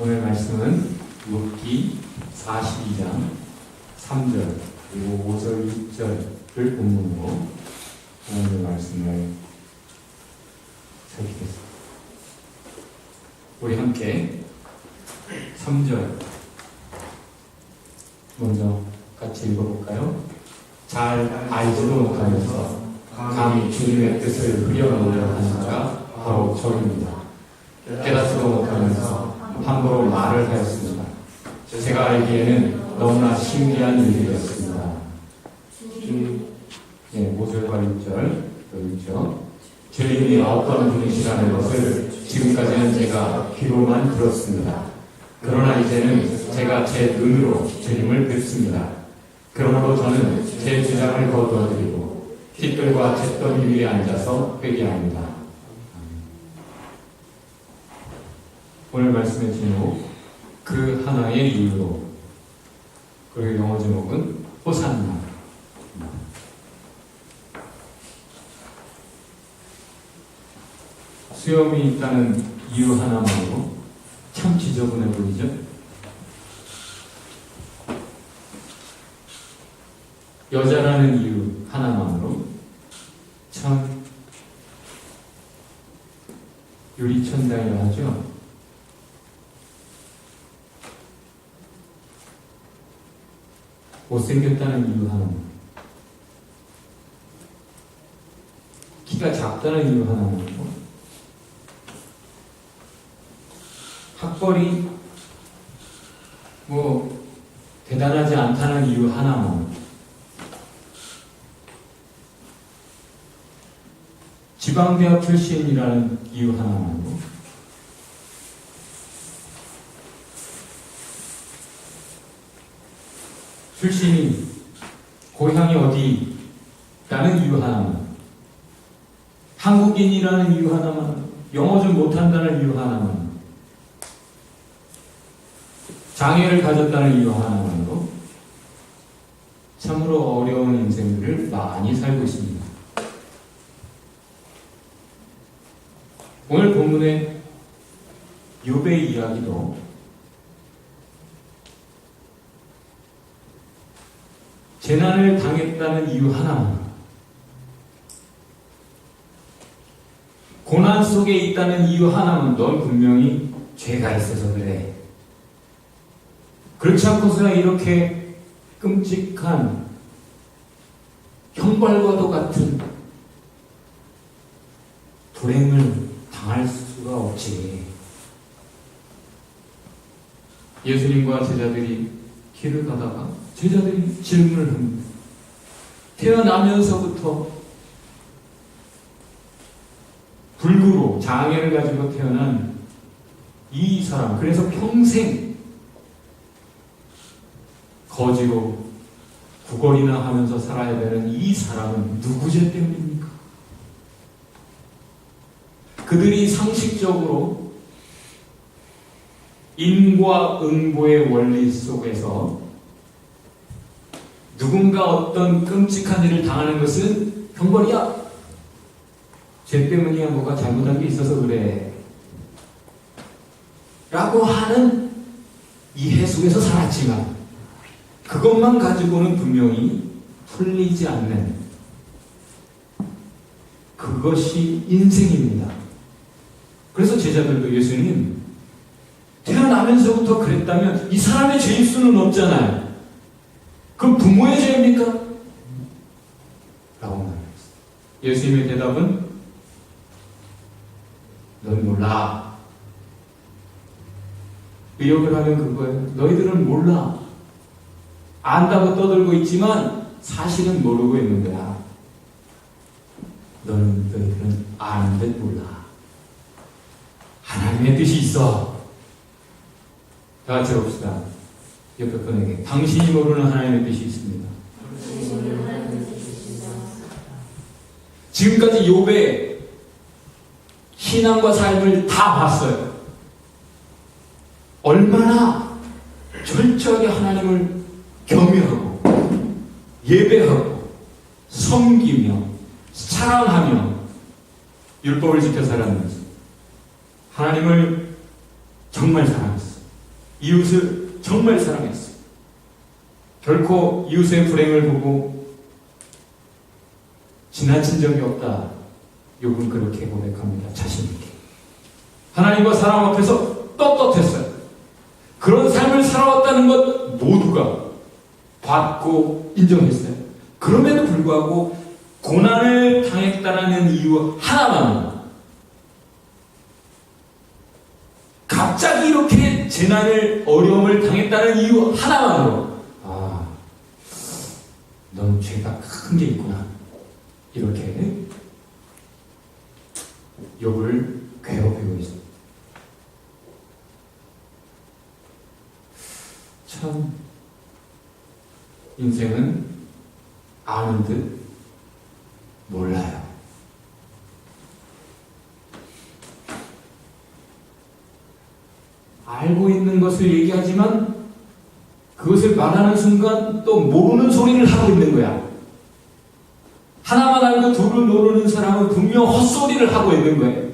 오늘 말씀은 욥기 42장 3절 그리고 5절, 6절을 본문으로 하나님의 말씀을 살피겠습니다. 우리 함께 3절 먼저 같이 읽어볼까요? 잘 알지도 못하면서 감히 주님의 뜻을 그려놓으려 하는 자가 바로 저입니다. 깨닫지도 못하면서 함부로 말을 하였습니다. 제가 알기에는 너무나 신기한 일이었습니다. 5절과 6절 여기 있죠. 주님이 어떤 분이시라는 것을 지금까지는 제가 귀로만 들었습니다. 그러나 이제는 제가 제 눈으로 주님을 뵙습니다. 그러므로 저는 제 주장을 거두어드리고 깃들과 잿더미 위에 앉아서 회개합니다. 오늘 말씀의 제목 그 하나의 이유로, 그리고 영어 제목은 호산나. 수염이 있다는 이유 하나만으로 참 지저분해 보이죠? 여자라는 이유 하나만으로 참 유리천장이라 하죠? 못생겼다는 이유 하나만, 키가 작다는 이유 하나만, 학벌이 대단하지 않다는 이유 하나만, 지방대학 출신이라는 이유 하나만으로 출신이 고향이 어디라는 이유 하나만, 한국인이라는 이유 하나만, 영어 좀 못한다는 이유 하나만, 장애를 가졌다는 이유 하나만으로 참으로 어려운 인생들을 많이 살고 있습니다. 오늘 본문의 욥의 이야기도 재난을 당했다는 이유 하나만, 고난 속에 있다는 이유 하나만, 넌 분명히 죄가 있어서 그래. 그렇지 않고서야 이렇게 끔찍한 형벌과도 같은 불행을 당할 수가 없지. 예수님과 제자들이 길을 가다가 제자들이 질문을 합니다. 태어나면서부터 불구로 장애를 가지고 태어난 이 사람, 그래서 평생 거지로 구걸이나 하면서 살아야 되는 이 사람은 누구 죄 때문입니까? 그들이 상식적으로 인과 응보의 원리 속에서 누군가 어떤 끔찍한 일을 당하는 것은 형벌이야. 죄 때문이야. 뭐가 잘못한 게 있어서 그래. 라고 하는 이해 속에서 살았지만 그것만 가지고는 분명히 풀리지 않는, 그것이 인생입니다. 그래서 제자들도 예수님, 태어나면서부터 그랬다면 이 사람의 죄일 수는 없잖아요. 그럼 부모의 죄입니까? 라고 말했어요. 예수님의 대답은 넌 몰라. 의역을 하면 그거예요. 너희들은 몰라. 안다고 떠들고 있지만 사실은 모르고 있는 거야. 너희들은 아는 듯 몰라. 하나님의 뜻이 있어. 다 같이 해봅시다. 옆에 분에게 당신이 모르는 하나님의 뜻이 있습니다. 지금까지 욥의 신앙과 삶을 다 봤어요. 얼마나 철저하게 하나님을 경외하고 예배하고 섬기며 사랑하며 율법을 지켜 살았는지, 하나님을 정말 사랑했어. 이웃을 정말 사랑했어요. 결코 이웃의 불행을 보고 지나친 적이 없다. 욥은 그렇게 고백합니다. 자신있게. 하나님과 사람 앞에서 떳떳했어요. 그런 삶을 살아왔다는 것 모두가 받고 인정했어요. 그럼에도 불구하고 고난을 당했다는 이유 하나만, 갑자기 이렇게 재난을, 어려움을 당했다는 이유 하나만으로 넌 죄가 큰 게 있구나, 이렇게 욥을 괴롭히고 있습니다. 참 인생은 아는 듯 몰라요. 알고 있는 것을 얘기하지만 그것을 말하는 순간 또 모르는 소리를 하고 있는 거야. 하나만 알고 둘을 모르는 사람은 분명 헛소리를 하고 있는 거예요.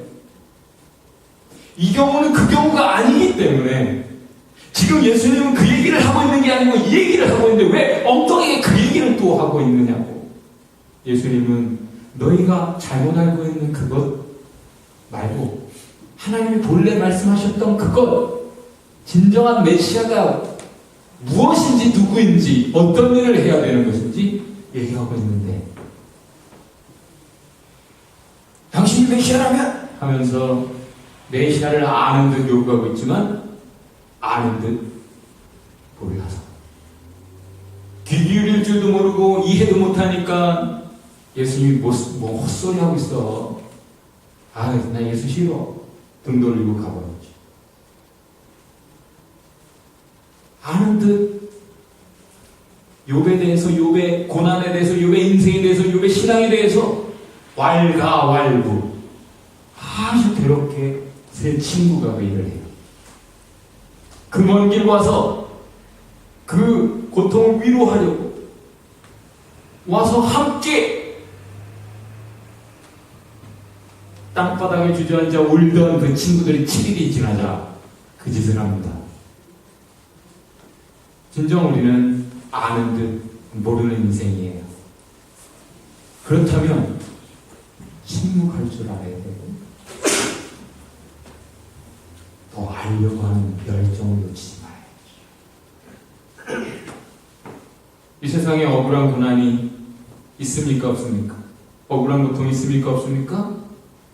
이 경우는 그 경우가 아니기 때문에 지금 예수님은 그 얘기를 하고 있는 게 아니고 이 얘기를 하고 있는데 왜 엉뚱하게 그 얘기를 또 하고 있느냐고. 예수님은 너희가 잘못 알고 있는 그것 말고 하나님이 본래 말씀하셨던 그것, 진정한 메시아가 무엇인지, 누구인지, 어떤 일을 해야 되는 것인지 얘기하고 있는데, 당신이 메시아라면 하면서 메시아를 아는 듯 요구하고 있지만 아는 듯 몰라서 귀 기울일 줄도 모르고 이해도 못하니까 예수님이 뭐 헛소리 하고 있어. 나 예수 싫어. 등 돌리고 가버렸지. 아는 듯 욥에 대해서, 욥의 고난에 대해서, 욥의 인생에 대해서, 욥의 신앙에 대해서 왈가왈부 아주 괴롭게 세 친구가 회의를 해요. 그 먼 길 와서 그 고통을 위로하려고 와서 함께 땅바닥에 주저앉아 울던 그 친구들이 7일이 지나자 그 짓을 합니다. 진정 우리는 아는 듯 모르는 인생이에요. 그렇다면 침묵할 줄 알아야 되고 더 알려고 하는 열정을 놓치지 말아야죠. 이 세상에 억울한 고난이 있습니까? 없습니까? 억울한 고통이 있습니까? 없습니까?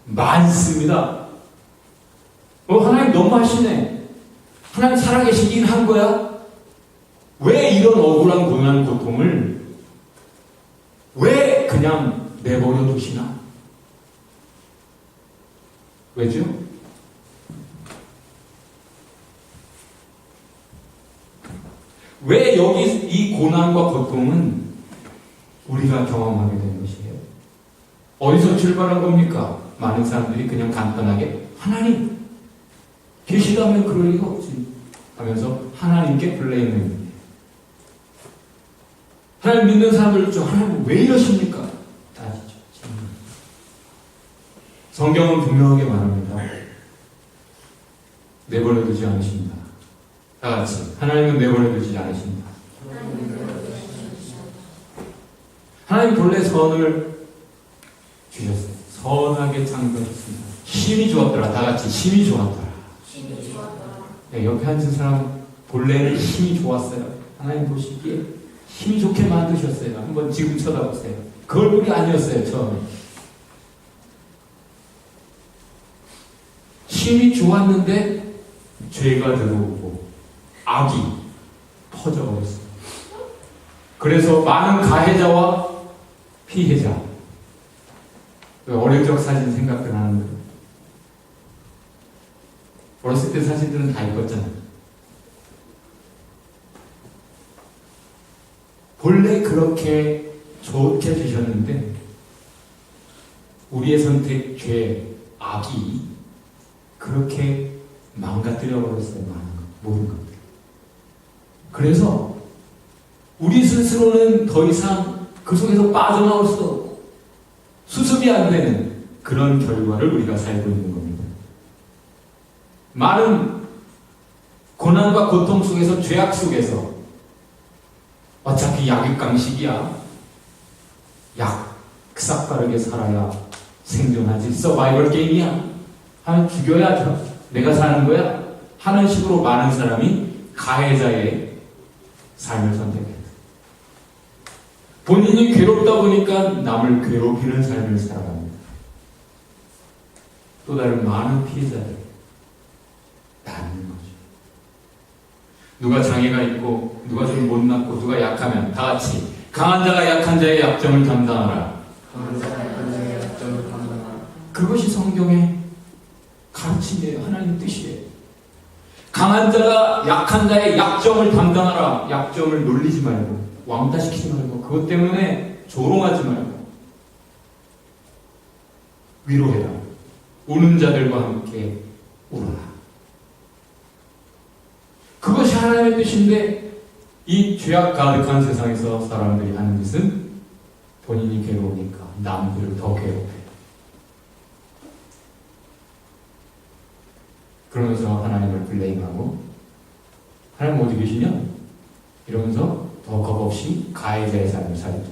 많습니다. 하나님 너무하시네. 하나님 살아계시긴 한 거야? 왜 이런 억울한 고난, 고통을 왜 그냥 내버려 두시나? 왜죠? 왜 여기 이 고난과 고통은 우리가 경험하게 된 것이에요? 어디서 출발한 겁니까? 많은 사람들이 그냥 간단하게 하나님 계시다면 그럴 리가 없지 하면서 하나님께 블레임을. 하나님 믿는 사람들 중 하나님 왜 이러십니까? 따지죠. 성경은 분명하게 말합니다. 내버려두지 않으십니다. 다 같이 하나님은 내버려두지 않으십니다. 하나님 본래 선을 주셨어요. 선하게 창조하셨습니다. 힘이 좋았더라. 다 같이 힘이 좋았더라. 네, 옆에 앉은 사람 본래는 힘이 좋았어요. 하나님 보시기에 힘이 좋게 만드셨어요. 한번 지금 쳐다보세요. 그 얼굴이 아니었어요, 처음에. 힘이 좋았는데 죄가 들어오고 악이 퍼져버렸어요. 그래서 많은 가해자와 피해자. 어릴 적 사진 생각도 나는데 어렸을 때 사진들은 다 읽었잖아요. 본래 그렇게 좋게 주셨는데 우리의 선택, 죄, 악이 그렇게 망가뜨려 버렸어요. 모든 것. 그래서 우리 스스로는 더 이상 그 속에서 빠져나올 수 없고 수습이 안 되는 그런 결과를 우리가 살고 있는 겁니다. 많은 고난과 고통 속에서, 죄악 속에서 어차피 약육강식이야. 약 싹바르게 살아야 생존하지. 서바이벌 게임이야. 하면 죽여야죠. 내가 사는 거야. 하는 식으로 많은 사람이 가해자의 삶을 선택했다. 본인이 괴롭다 보니까 남을 괴롭히는 삶을 살아갑니다. 또 다른 많은 피해자들 낳는 거죠. 누가 장애가 있고 누가 좀 못났고 누가 약하면 다 같이 강한 자가 약한 자의 약점을 담당하라. 강한 자가 약한 자의 약점을 담당하라. 그것이 성경의 가르침이에요. 하나님의 뜻이에요. 강한 자가 약한 자의 약점을 담당하라. 약점을 놀리지 말고 왕따시키지 말고 그것 때문에 조롱하지 말고 위로해라. 우는 자들과 함께 울어라. 그것이 하나님의 뜻인데 이 죄악 가득한 세상에서 사람들이 하는 짓은 본인이 괴로우니까 남들을 더 괴롭혀요. 그러면서 하나님을 블레임하고 하나님 어디 계시냐? 이러면서 더 겁없이 가해자의 삶을 살죠.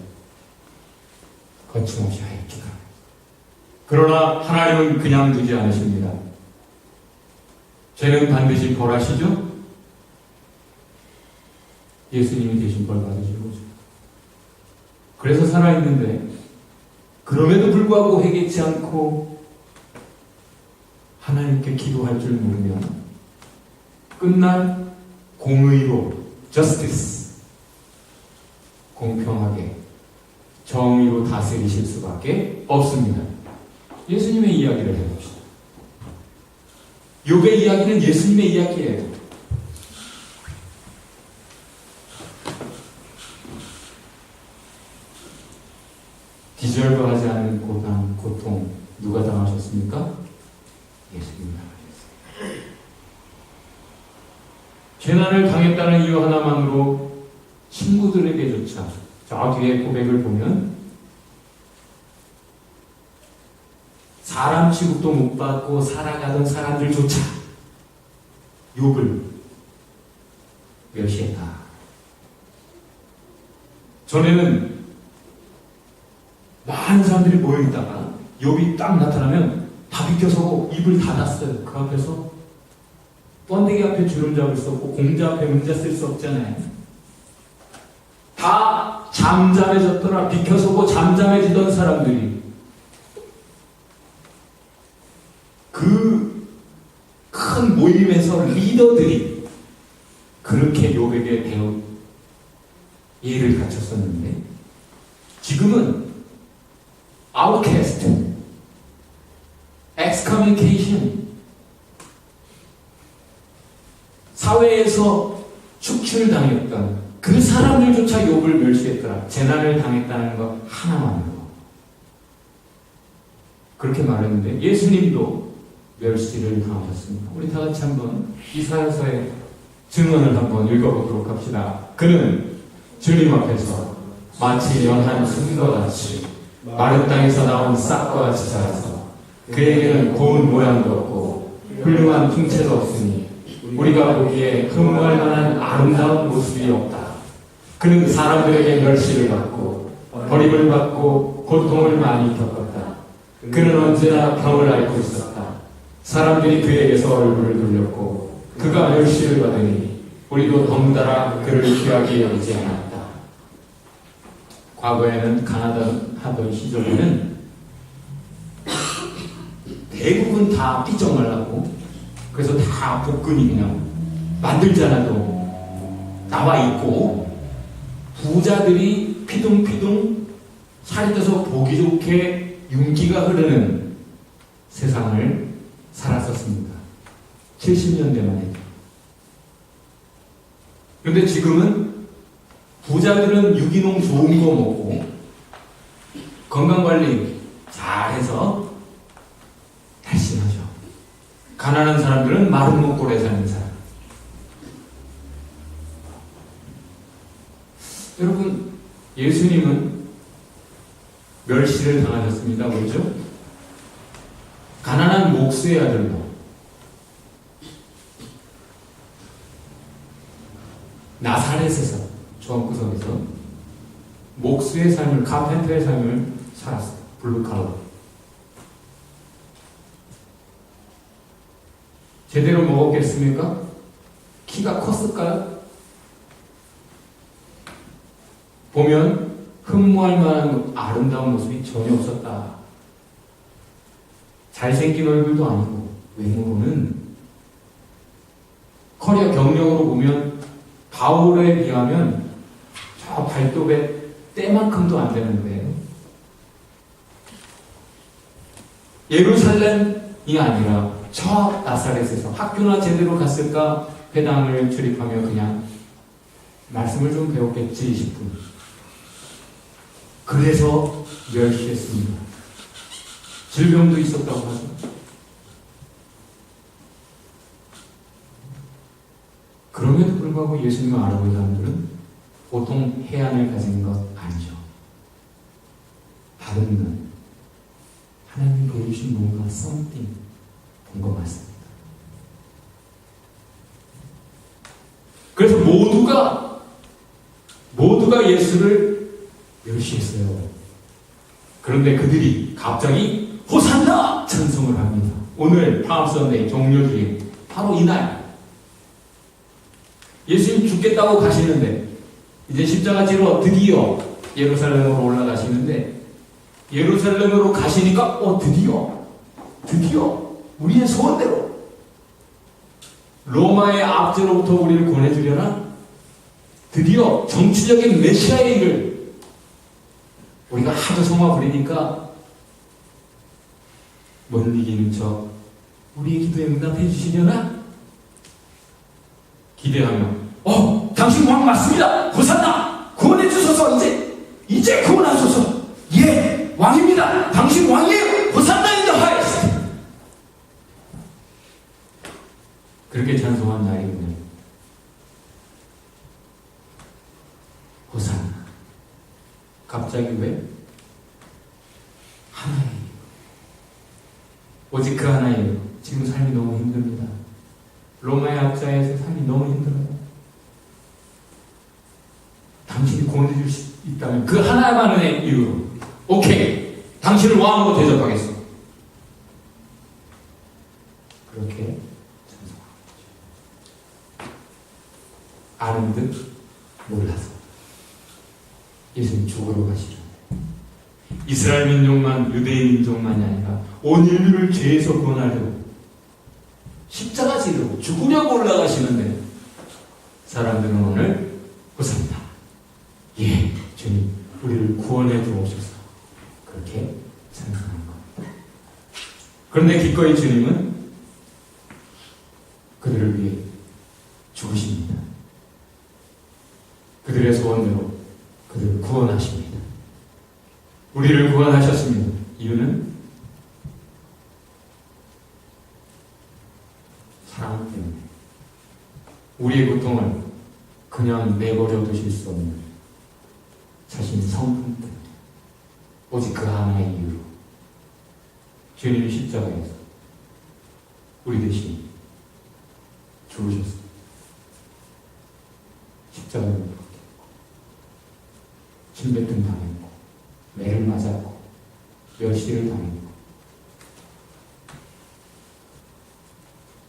거침없이 하얗게 가. 그러나 하나님은 그냥 두지 않으십니다. 죄는 반드시 벌하시죠? 예수님이 대신 벌 받으신 거죠. 그래서 살아있는데 그럼에도 불구하고 회개치 않고 하나님께 기도할 줄 모르면 끝날 공의로 justice 공평하게 정의로 다스리실 수밖에 없습니다. 예수님의 이야기를 해봅시다. 욥의 이야기는 예수님의 이야기예요. 디절브하지 않은 고난, 고통 누가 당하셨습니까? 예수님 당하셨어요. 재난을 당했다는 이유 하나만으로 친구들에게조차 저 뒤에 고백을 보면 사람 취급도 못 받고 살아가던 사람들조차 욥을 멸시했다. 전에는 많은 사람들이 모여있다가 욥이 딱 나타나면 다 비켜서고 입을 닫았어요. 그 앞에서 번데기 앞에 주름 잡을 수 없고 공자 앞에 문자 쓸 수 없잖아요. 다 잠잠해졌더라. 비켜서고 잠잠해지던 사람들이 그 큰 모임에서 리더들이 그렇게 욥에게 배운 예를 갖췄었는데 지금은 outcast, excommunication, 사회에서 축출당했던 그 사람들조차 욥을 멸시했더라. 재난을 당했다는 것 하나만으로 그렇게 말했는데 예수님도 멸시를 당하셨습니다. 우리 다 같이 한번 이사야서의 증언을 한번 읽어보도록 합시다. 그는 주님 앞에서 마치 연한 순과 같이 마른 땅에서 나온 싹과 같이 자라서 그에게는 고운 모양도 없고 훌륭한 풍채도 없으니 우리가 보기에 흠모할 만한 아름다운 모습이 없다. 그는 사람들에게 멸시를 받고 버림을 받고 고통을 많이 겪었다. 그는 언제나 병을 앓고 있었다. 사람들이 그에게서 얼굴을 돌렸고 그가 멸시를 받으니 우리도 덩달아 그를 귀하게 여기지 않았다. 과거에는 가난하던 시절에는 대부분 다 삐쩍말라고 그래서 다 복근이 그냥 만들지 않아도 나와 있고 부자들이 피둥피둥 살이 쪄서 보기 좋게 윤기가 흐르는 세상을 살았었습니다. 70년대만 해도. 그런데 지금은 부자들은 유기농 좋은 거 먹고 건강관리 잘해서 날씬하죠. 가난한 사람들은 마른 목골에 사는 사람. 여러분, 예수님은 멸시를 당하셨습니다. 왜죠? 가난한 목수의 아들로 나사렛에서 조합구석에서 목수의 삶을, 카펜터의 삶을 살았어요. 블루칼라. 제대로 먹었겠습니까? 키가 컸을까요? 보면 흠모할 만한 아름다운 모습이 전혀 없었다. 잘생긴 얼굴도 아니고 외모로는 커리어 경력으로 보면 바울에 비하면 저 발톱의 때만큼도 안 되는 거예요. 예루살렘이 아니라 저 나사렛에서 학교나 제대로 갔을까? 회당을 출입하며 그냥 말씀을 좀 배웠겠지 싶은. 그래서 멸시했습니다. 질병도 있었다고 하죠. 그럼에도 불구하고 예수님을 알아본 사람들은 보통 해안을 가진 것 아니죠. 다른 건 하나님 보여주신 뭔가 something 본 것 같습니다. 그래서 모두가 예수를 멸시했어요. 그런데 그들이 갑자기 호산나 찬송을 합니다. 오늘 파업선데이 종료주일 바로 이날 예수님 죽겠다고 가시는데 이제 십자가 지러 드디어 예루살렘으로 올라가시는데 예루살렘으로 가시니까 드디어 우리의 소원대로 로마의 압제로부터 우리를 구원해주려나? 드디어 정치적인 메시아의 일을 우리가 하도 성화 부리니까 못 이기는 척 우리의 기도에 응답해 주시려나? 기대하며 당신 왕 맞습니다. 호산나 구원해 주소서. 이제 구원하소서. 예, 왕입니다. 당신 왕이에요. 호산나 in the highest. 그렇게 찬송한 날이군요. 호산나. 갑자기 왜? 하나예요. 오직 그 하나예요. 지금 삶이 너무 힘듭니다. 로마의 압제에서 삶이 너무 힘들어요. 당신이 구원해 줄 수 있다면 그 하나만의 이유로 오케이, 당신을 왕으로 대접하겠어. 그렇게 아는 듯 몰라서 예수님 죽으러 가시는데 이스라엘 민족만, 유대인 민족만이 아니라 온 인류를 죄에서 구원하려고 십자가 지려고 죽으려고 올라가시는데 사람들은 오늘 호산나, 예, 주님 우리를 구원해 주옵소서. 그렇게 찬송하는 겁니다. 그런데 기꺼이 주님은 그들을 위해 죽으십니다. 그들의 소원대로 그들을 구원하십니다. 우리를 구원하셨습니다. 이유는 사랑 때문에. 우리의 고통을 그냥 내버려 두실 수 없는 자신의 성품 때문에. 오직 그 하나의 이유로 주님이 십자가에서 우리 대신 죽으셨습니다. 십자가를 못 박혔고 침뱉음 당했고 매를 맞았고 멸시를 당했고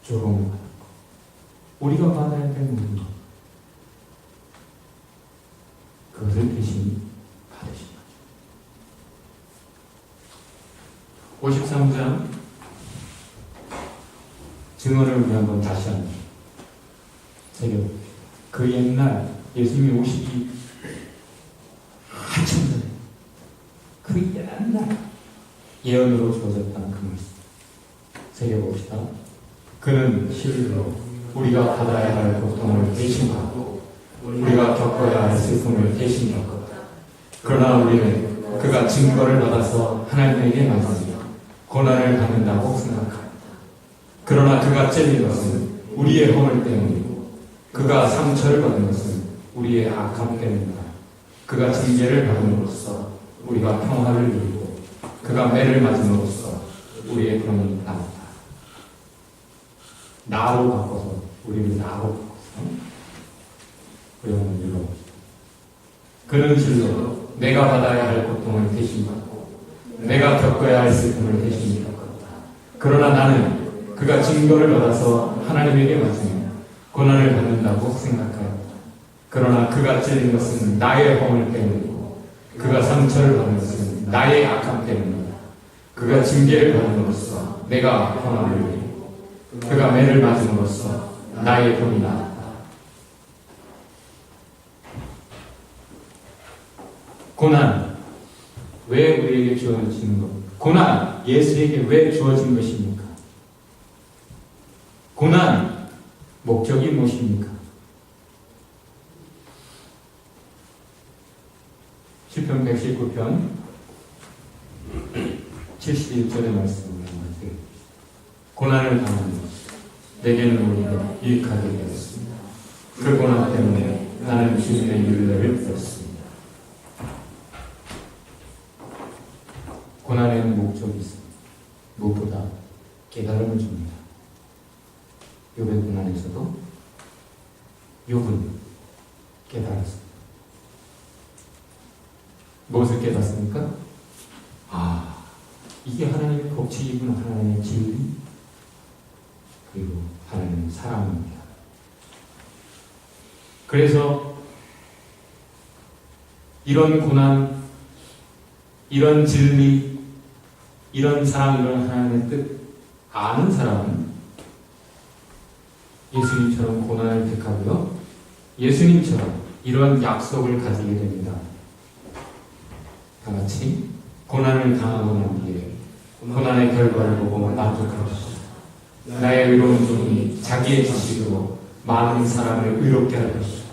조롱을 받았고 우리가 받아야 될 모든 것 그것을 대신 받으신 거죠. 53장 증언을 우리 한번 다시 한번 새겨봅시다. 그 옛날 예수님이 오시기 한참 전에 그 옛날 예언으로 주어졌다는 그 말씀 새겨봅시다. 그는 실로 우리가 받아야 할 고통을 대신 받고 우리가 겪어야 할 슬픔을 대신 겪었다. 그러나 우리는 그가 증거를 받아서 하나님에게 맞으며 고난을 받는다고 생각합니다. 그러나 그가 찔린 것은 우리의 허물 때문이고 그가 상처를 받은 것은 우리의 악함 때문이다. 그가 징계를 받음으로써 우리가 평화를 누리고 그가 매를 맞음으로써 우리의 병이 나았다. 나로 바꿔서 우리를 나로 바꿔서 우리 한번 읽어봅시다. 그는 실로 내가 받아야 할 고통을 대신 받고 내가 겪어야 할 슬픔을 대신 겪었다. 그러나 나는 그가 증거를 받아서 하나님에게 맞으며 고난을 받는다고 생각하였다. 그러나 그가 찔린 것은 나의 허물 때문이고 그가 상처를 받은 것은 나의 악함 때문이다. 그가 징계를 받음으로써 내가 평안을 누리고 그가 매를 맞음으로써 나의 돈이 나았다. 고난, 왜 우리에게 주어지는 것? 고난, 예수에게 왜 주어진 것입니까? 고난, 목적이 무엇입니까? 시편 119편 71절의 말씀을 드립니다. 고난을 당하는 내게는 오히려 유익하게 되었습니다. 그 고난 때문에 나는 주님의 윤례를 들었습니다. 고난에는 목적이 있습니다. 무엇보다 깨달음을 줍니다. 욥의 고난에서도 욥은 깨달았습니다. 무엇을 깨닫습니까? 이게 하나님의 법칙이구나. 하나님의 진리, 그리고 하나님의 사랑입니다. 그래서 이런 고난, 이런 진리, 이런 사랑, 이런 하나님의 뜻 아는 사람은 예수님처럼 고난을 택하고요, 예수님처럼 이런 약속을 가지게 됩니다. 다 같이 고난을 당하고 난 뒤에 고난의 결과를 보고 만족할 것이다. 나의 의로운 종이 자기의 지식으로 많은 사람을 의롭게 할 것이다.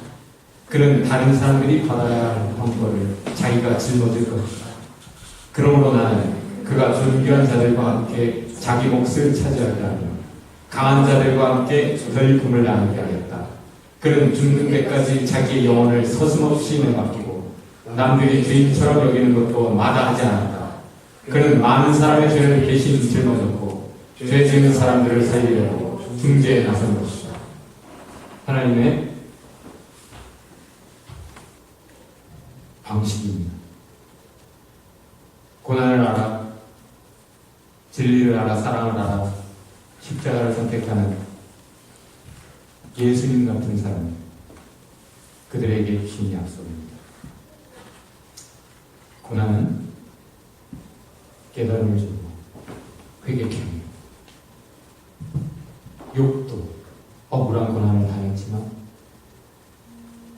그는 다른 사람들이 받아야 할 형벌을 자기가 짊어질 것이다. 그러므로 나는 그가 존귀한 자들과 함께 자기 몫을 차지하게 하며 강한 자들과 함께 별금을 나누게 하겠다. 그는 죽는 데까지 자기의 영혼을 서슴없이 내맡기고 남들이 죄인처럼 여기는 것도 마다하지 않았다. 그는 많은 사람의 죄를 대신 짊어졌고 죄 지은 사람들을 살리려고 중재에 나선 것이다. 하나님의 방식입니다. 고난을 알아, 진리를 알아, 사랑을 알아, 십자가를 선택하는 예수님 같은 사람, 그들에게 주신 약속입니다. 고난은 깨달음을 주고 회개케 합니다. 욥도 억울한 고난을 당했지만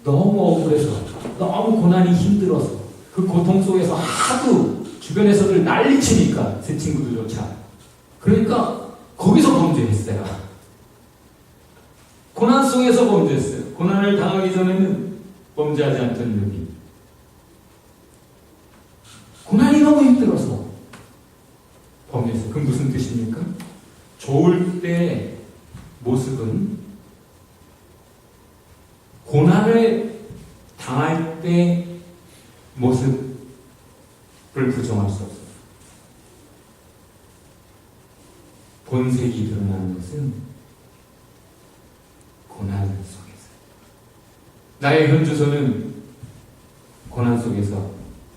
너무 억울해서, 너무 고난이 힘들어서 그 고통 속에서 하도 주변에서들 난리치니까, 새 친구들조차, 그러니까 거기서 범죄했어요. 고난 속에서 범죄했어요. 고난을 당하기 전에는 범죄하지 않던 욥이 고난이 너무 힘들어서 범죄했어요. 그건 무슨 뜻입니까? 좋을 때 모습은 고난을 당할 때 모습을 부정할 수 없어요. 본색이 드러나는 것은 고난 속에서. 나의 현주소는 고난 속에서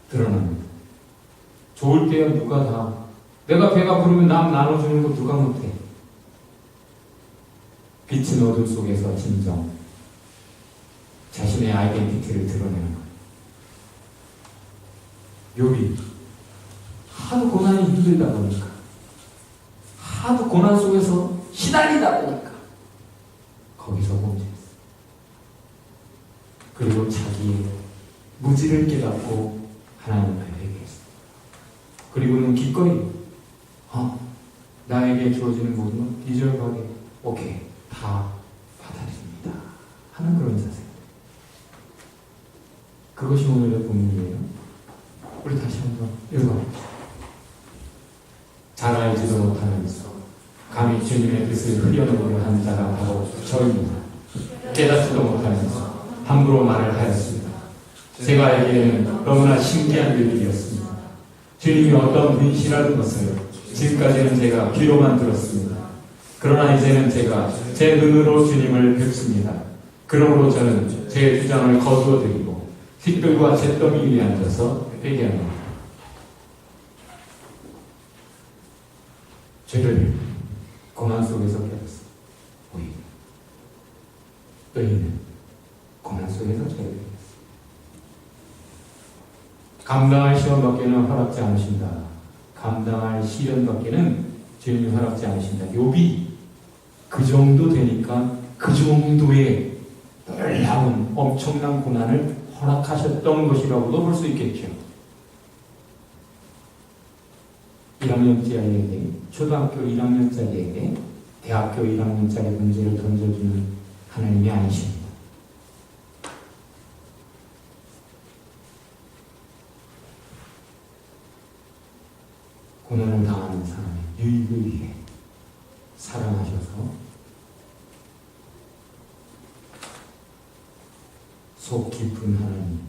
드러납니다. 좋을 때야 누가 다, 내가 배가 부르면 남 나눠주는 거 누가 못해. 빛은 어둠 속에서 진정 자신의 아이덴티티를 드러내는 거예요. 욥이 하도 고난이 힘들다 보니까, 하도 고난 속에서 시달리다 보니까 거기서 범죄했어요. 그리고 자기의 무지를 깨닫고 하나님 앞에 회개했어요. 그리고는 기꺼이 나에게 주어지는 모든 건 기절하게 오케이 다 받아들입니다 하는 그런 자세. 그것이 오늘의 본문이에요. 우리 다시 한번 읽어봅시다. 잘 알지도 못하면서 감히 주님의 뜻을 흘려놓으려 한 자가 바로 저입니다. 깨닫지도 못하면서 함부로 말을 하였습니다. 제가 알기에는 너무나 신기한 일이었습니다. 주님이 어떤 분이시라는 것을 지금까지는 제가 귀로만 들었습니다. 그러나 이제는 제가 제 눈으로 주님을 뵙습니다. 그러므로 저는 제 주장을 거두어드리고 깃들과 잿더미 위에 앉아서 회개합니다. 죄를 고난 속에서 깨닫습니다. 의인은 고난 속에서 죄를 깨닫습니다. 감당할 시험밖에는 허락지 않으신다. 감당할 시련밖에는 주님이 허락지 않으신다. 욥이 그 정도 되니까 그 정도의 놀라운 엄청난 고난을 허락하셨던 것이라고도 볼 수 있겠죠. 1학년짜리에게, 초등학교 1학년짜리에게 대학교 1학년짜리 문제를 던져주는 하나님이 아니십니다. 고난을 당하는 사람의 유익을 위해 사랑하셔서 속 깊은 하나님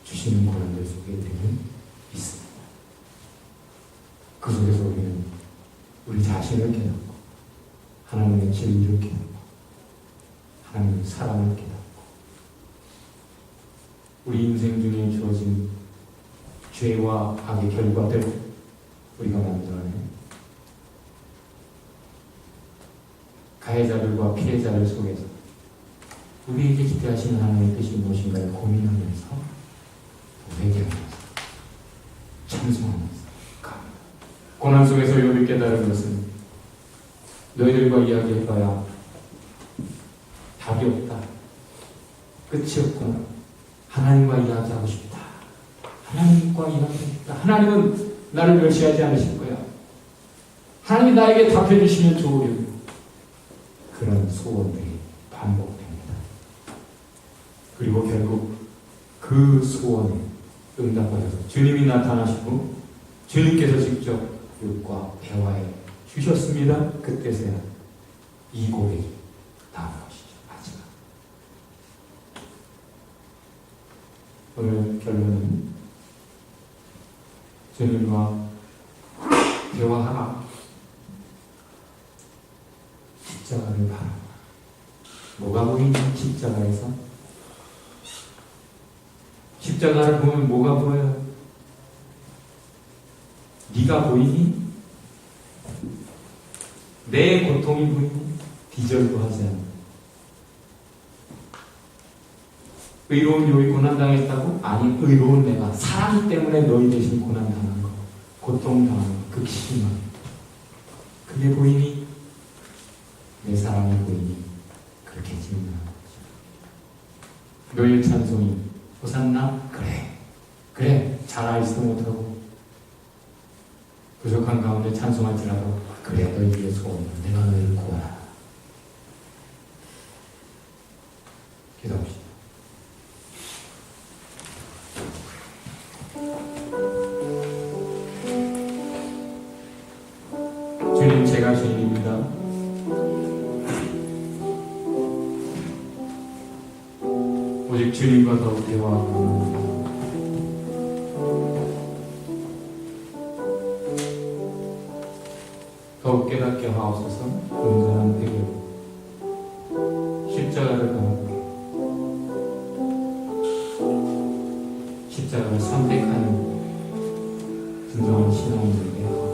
주시는 고난들 속에 우리는 있습니다. 그 속에서 우리는 우리 자신을 깨닫고 하나님의 진리를 깨닫고 하나님의 사랑을 깨닫고 우리 인생 중에 주어진 죄와 악의 결과들 우리가 만들어낸 가해자들과 피해자들 속에서 우리에게 기대하시는 하나님의 뜻이 무엇인가를 고민하면서 회개하면서 찬송하면서 갑니다. 고난 속에서 욥이 깨달은 것은 너희들과 이야기해봐야 답이 없다. 끝이 없구나. 하나님과 이야기하고 싶다. 하나님과 이야기하고 싶다. 하나님은 나를 멸시하지 않으실 거야. 하나님이 나에게 답해 주시면 좋으려고. 그런 소원들이 반복됩니다. 그리고 결국 그 소원에 응답하셔서 주님이 나타나시고 주님께서 직접 욥과 대화해 주셨습니다. 그때서야 이 고백이 나온 것이죠. 마지막. 오늘 결론은 주님과 대화하라. 십자가를 바라. 뭐가 보이니? 십자가에서 십자가를 보면 뭐가 보여요? 네가 보이니? 내 고통이 보이니? 비절도 하지 않아. 의로운 욥이 고난당했다고? 아니, 의로운 내가 사랑 때문에 너희 대신 고난당한 거, 고통당한 거, 극심한 그게 보이니? 내 사랑이 보이니? 그렇게 질문하는 거죠. 너희의 찬송이 호산나? 그래 잘 알지도 못하고 부족한 가운데 찬송할지라도 그래 너희의 소원을 내가 너희를 구하라. 기도합시다. 주님, 제가 주님입니다. 오직 주님과 더욱 대화하고 더욱 깨닫게 하옵소서. 온전한 회개로 십자가를 바라보게, 십자가를 선택하는 진정한 신앙을 되게 하옵소서.